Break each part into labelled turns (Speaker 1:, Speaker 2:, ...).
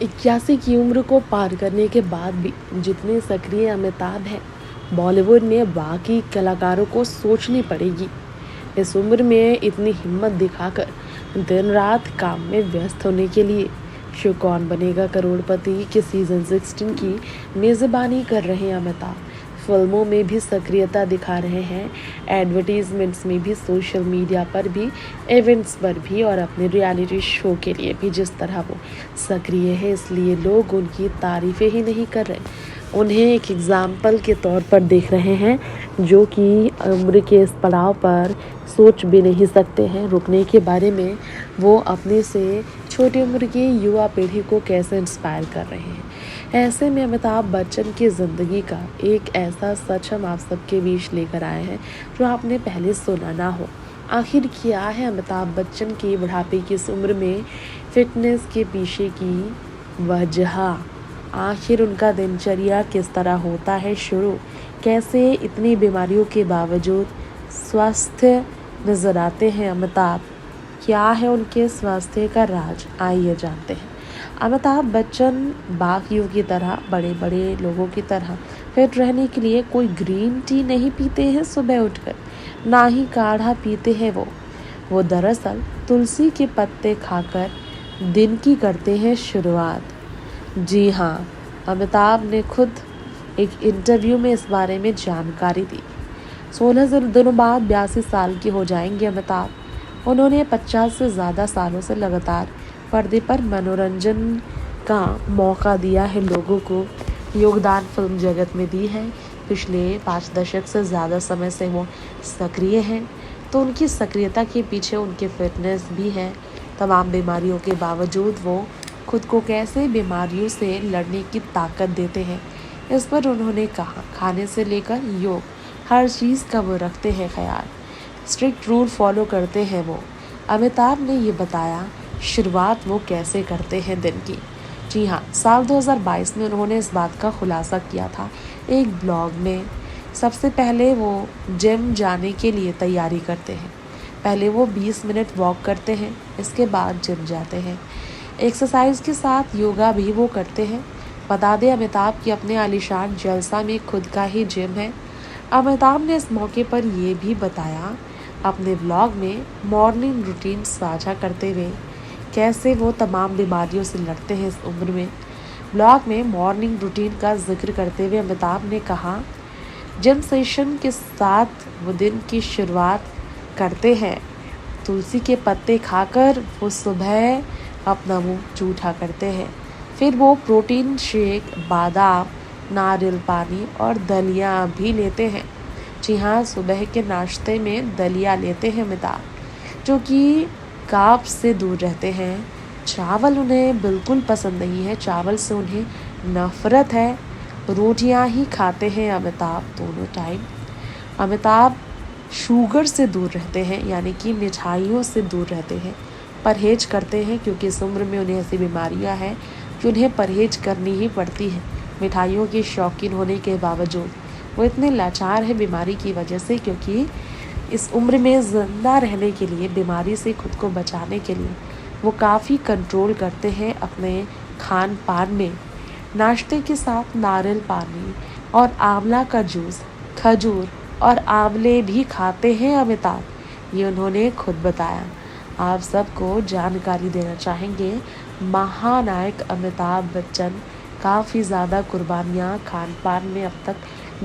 Speaker 1: 81 की उम्र को पार करने के बाद भी जितने सक्रिय अमिताभ हैं, बॉलीवुड में बाकी कलाकारों को सोचनी पड़ेगी। इस उम्र में इतनी हिम्मत दिखाकर दिन रात काम में व्यस्त होने के लिए शो कौन बनेगा करोड़पति के सीजन 16 की मेज़बानी कर रहे हैं अमिताभ। फिल्मों में भी सक्रियता दिखा रहे हैं, एडवर्टीजमेंट्स में भी, सोशल मीडिया पर भी, इवेंट्स पर भी और अपने रियलिटी शो के लिए भी। जिस तरह वो सक्रिय है, इसलिए लोग उनकी तारीफ़ें ही नहीं कर रहे, उन्हें एक एग्ज़ाम्पल के तौर पर देख रहे हैं, जो कि उम्र के इस पड़ाव पर सोच भी नहीं सकते हैं रुकने के बारे में। वो अपने से छोटी उम्र की युवा पीढ़ी को कैसे इंस्पायर कर रहे हैं। ऐसे में अमिताभ बच्चन की ज़िंदगी का एक ऐसा सच हम आप सबके बीच लेकर आए हैं जो आपने पहले सुना ना हो। आखिर क्या है अमिताभ बच्चन की बुढ़ापे की इस उम्र में फिटनेस के पीछे की वजह? आखिर उनका दिनचर्या किस तरह होता है शुरू? कैसे इतनी बीमारियों के बावजूद स्वस्थ नजर आते हैं अमिताभ? क्या है उनके स्वास्थ्य का राज? आइए जानते हैं। अमिताभ बच्चन बाकियों की तरह, बड़े बड़े लोगों की तरह फिट रहने के लिए कोई ग्रीन टी नहीं पीते हैं सुबह उठकर, ना ही काढ़ा पीते हैं। वो दरअसल तुलसी के पत्ते खाकर दिन की करते हैं शुरुआत। जी हाँ, अमिताभ ने खुद एक इंटरव्यू में इस बारे में जानकारी दी। 16 दिनों बाद 82 साल के हो जाएंगे अमिताभ। उन्होंने 50 से ज़्यादा सालों से लगातार पर्दे पर मनोरंजन का मौका दिया है लोगों को, योगदान फिल्म जगत में दी है। पिछले 5 दशक से ज़्यादा समय से वो सक्रिय हैं, तो उनकी सक्रियता के पीछे उनकी फिटनेस भी है। तमाम बीमारियों के बावजूद वो खुद को कैसे बीमारियों से लड़ने की ताकत देते हैं, इस पर उन्होंने कहा। खाने से लेकर योग, हर चीज़ का वो रखते हैं ख्याल, स्ट्रिक्ट रूल फॉलो करते हैं वो। अमिताभ ने ये बताया शुरुआत वो कैसे करते हैं दिन की। जी हाँ, साल 2022 में उन्होंने इस बात का खुलासा किया था एक ब्लॉग में। सबसे पहले वो जिम जाने के लिए तैयारी करते हैं। पहले वो 20 मिनट वॉक करते हैं, इसके बाद जिम जाते हैं। एक्सरसाइज के साथ योगा भी वो करते हैं। बता दें, अमिताभ की अपने आलीशान जलसा में खुद का ही जिम है। अमिताभ ने इस मौके पर ये भी बताया अपने ब्लॉग में मॉर्निंग रूटीन साझा करते हुए कैसे वो तमाम बीमारियों से लड़ते हैं इस उम्र में। ब्लॉग में मॉर्निंग रूटीन का जिक्र करते हुए अमिताभ ने कहा, जिम सेशन के साथ वो दिन की शुरुआत करते हैं। तुलसी के पत्ते खाकर वो सुबह अपना मुंह जूठा करते हैं। फिर वो प्रोटीन शेक, बादाम, नारियल पानी और दलिया भी लेते हैं। जी हाँ, सुबह के नाश्ते में दलिया लेते हैं अमिताभ, जो कि कार्ब्स से दूर रहते हैं। चावल उन्हें बिल्कुल पसंद नहीं है, चावल से उन्हें नफरत है। रोटियां ही खाते हैं अमिताभ दोनों टाइम। अमिताभ शुगर से दूर रहते हैं, यानी कि मिठाइयों से दूर रहते हैं, परहेज करते हैं, क्योंकि इस उम्र में उन्हें ऐसी बीमारियां हैं कि उन्हें परहेज करनी ही पड़ती है। मिठाइयों के शौकीन होने के बावजूद वो इतने लाचार है बीमारी की वजह से, क्योंकि इस उम्र में ज़िंदा रहने के लिए, बीमारी से खुद को बचाने के लिए वो काफ़ी कंट्रोल करते हैं अपने खान पान में। नाश्ते के साथ नारियल पानी और आंवला का जूस, खजूर और आंवले भी खाते हैं अमिताभ, ये उन्होंने खुद बताया। आप सबको जानकारी देना चाहेंगे, महानायक अमिताभ बच्चन काफ़ी ज़्यादा कुर्बानियाँ खान पान में अब तक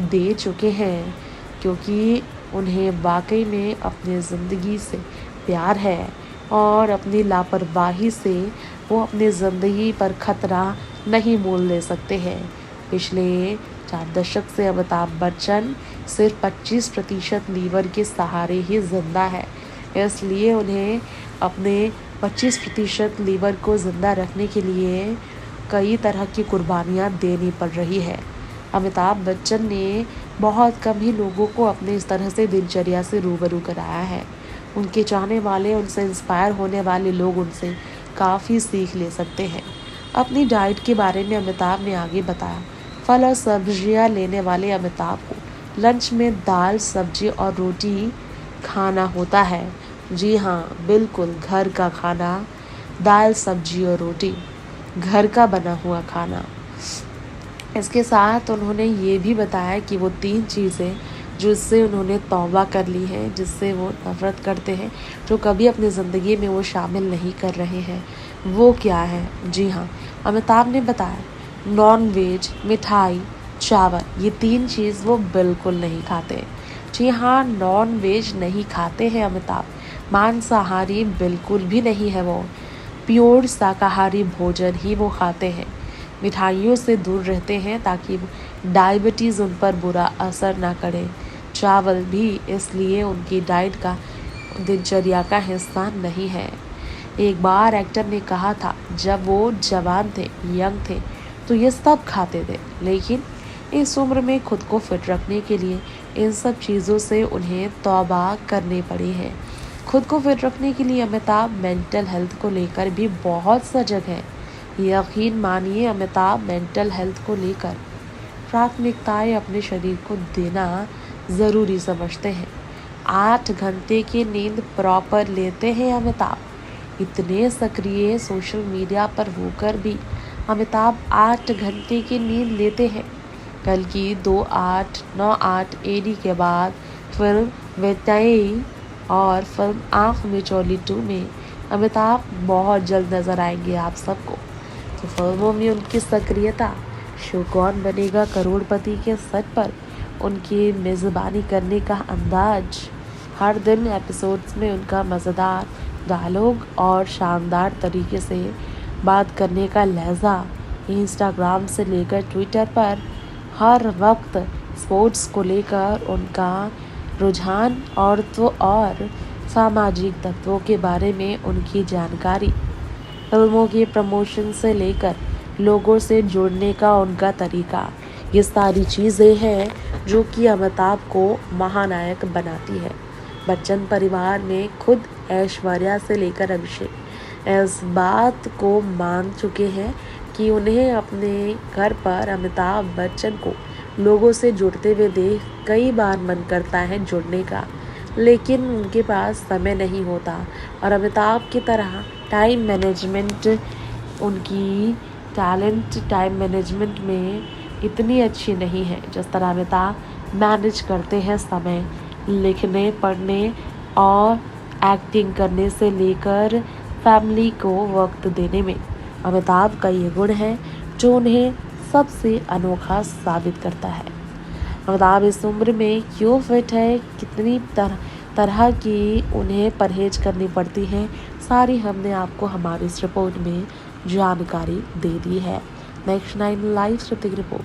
Speaker 1: दे चुके हैं, क्योंकि उन्हें वाकई में अपनी ज़िंदगी से प्यार है और अपनी लापरवाही से वो अपनी ज़िंदगी पर खतरा नहीं मोल ले सकते हैं। पिछले 4 दशक से अमिताभ बच्चन सिर्फ 25% लीवर के सहारे ही जिंदा है, इसलिए उन्हें अपने 25% लीवर को ज़िंदा रखने के लिए कई तरह की कुर्बानियाँ देनी पड़ रही है। अमिताभ बच्चन ने बहुत कम ही लोगों को अपने इस तरह से दिनचर्या से रूबरू कराया है। उनके चाहने वाले, उनसे इंस्पायर होने वाले लोग उनसे काफ़ी सीख ले सकते हैं। अपनी डाइट के बारे में अमिताभ ने आगे बताया, फल और सब्जियां लेने वाले अमिताभ को लंच में दाल, सब्जी और रोटी खाना होता है। जी हाँ, बिल्कुल घर का खाना, दाल, सब्जी और रोटी। घर का बना हुआ खाना। इसके साथ उन्होंने ये भी बताया कि वो 3 चीज़ें जिससे उन्होंने तौबा कर ली है, जिससे वो नफ़रत करते हैं, जो कभी अपनी ज़िंदगी में वो शामिल नहीं कर रहे हैं, वो क्या है? जी हाँ, अमिताभ ने बताया नॉन वेज, मिठाई, चावल, ये 3 चीज़ वो बिल्कुल नहीं खाते। जी हाँ, नॉन वेज नहीं खाते हैं अमिताभ, मांसाहारी बिल्कुल भी नहीं है वो, प्योर शाकाहारी भोजन ही वो खाते हैं। मिठाइयों से दूर रहते हैं ताकि डायबिटीज़ उन पर बुरा असर ना करे। चावल भी इसलिए उनकी डाइट का दिनचर्या का हिस्सा नहीं है। एक बार एक्टर ने कहा था जब वो जवान थे, यंग थे, तो ये सब खाते थे, लेकिन इस उम्र में खुद को फिट रखने के लिए इन सब चीज़ों से उन्हें तौबा करनी पड़ी है। खुद को फिट रखने के लिए अमिताभ मेंटल हेल्थ को लेकर भी बहुत सजग है। यकीन मानिए, अमिताभ मेंटल हेल्थ को लेकर प्राथमिकताएं अपने शरीर को देना ज़रूरी समझते हैं। 8 घंटे की नींद प्रॉपर लेते हैं अमिताभ। इतने सक्रिय सोशल मीडिया पर होकर भी अमिताभ 8 घंटे की नींद लेते हैं। कल की 2898 एडी के बाद फिल्म वेताई और फिल्म आँख मिचौली 2 में अमिताभ बहुत जल्द नजर आएंगे आप सबको। तो फिल्मों में उनकी सक्रियता, शो कौन बनेगा करोड़पति के सेट पर उनकी मेज़बानी करने का अंदाज, हर दिन एपिसोड्स में उनका मज़ेदार डायलॉग और शानदार तरीके से बात करने का लहजा, इंस्टाग्राम से लेकर ट्विटर पर हर वक्त स्पोर्ट्स को लेकर उनका रुझान और सामाजिक तत्वों के बारे में उनकी जानकारी, फिल्मों के प्रमोशन से लेकर लोगों से जुड़ने का उनका तरीका, ये सारी चीज़ें हैं जो कि अमिताभ को महानायक बनाती है। बच्चन परिवार में खुद ऐश्वर्या से लेकर अभिषेक इस बात को मान चुके हैं कि उन्हें अपने घर पर अमिताभ बच्चन को लोगों से जुड़ते हुए देख कई बार मन करता है जुड़ने का, लेकिन उनके पास समय नहीं होता। और अमिताभ की तरह टाइम मैनेजमेंट, उनकी टैलेंट टाइम मैनेजमेंट में इतनी अच्छी नहीं है जिस तरह अमिताभ मैनेज करते हैं समय, लिखने, पढ़ने और एक्टिंग करने से लेकर फैमिली को वक्त देने में। अमिताभ का ये गुण है जो उन्हें सबसे अनोखा साबित करता है। अमिताभ इस उम्र में क्यों फिट है, कितनी तरह की उन्हें परहेज करनी पड़ती है, सारी हमने आपको हमारी इस रिपोर्ट में जानकारी दे दी है। Next 9 live Shrutik report.